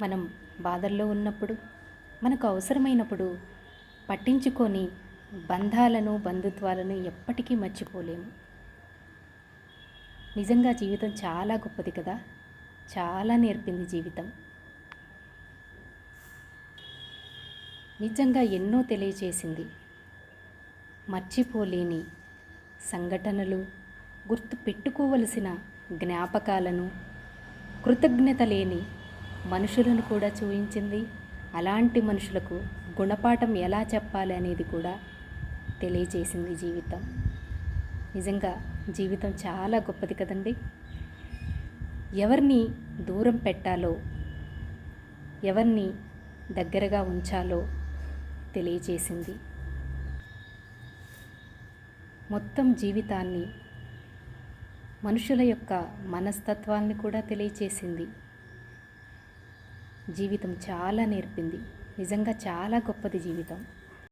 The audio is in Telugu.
మనం బాధల్లో ఉన్నప్పుడు, మనకు అవసరమైనప్పుడు పట్టించుకొని బంధాలను, బంధుత్వాలను ఎప్పటికీ మర్చిపోలేము. నిజంగా జీవితం చాలా గొప్పది కదా! చాలా నేర్పింది జీవితం. నిజంగా ఎన్నో తెలియచేసింది. మర్చిపోలేని సంఘటనలు, గుర్తు పెట్టుకోవలసిన జ్ఞాపకాలను, కృతజ్ఞత లేని మనుషులను కూడా చూయించింది. అలాంటి మనుషులకు గుణపాఠం ఎలా చెప్పాలి అనేది కూడా తెలియజేసింది జీవితం. నిజంగా జీవితం చాలా గొప్పది కదండి. ఎవరిని దూరం పెట్టాలో, ఎవరిని దగ్గరగా ఉంచాలో తెలియజేసింది. మొత్తం జీవితాన్ని, మనుషుల యొక్క మనస్తత్వాన్ని కూడా తెలియచేసింది. జీవితం చాలా నేర్పింది. నిజంగా చాలా గొప్పది జీవితం.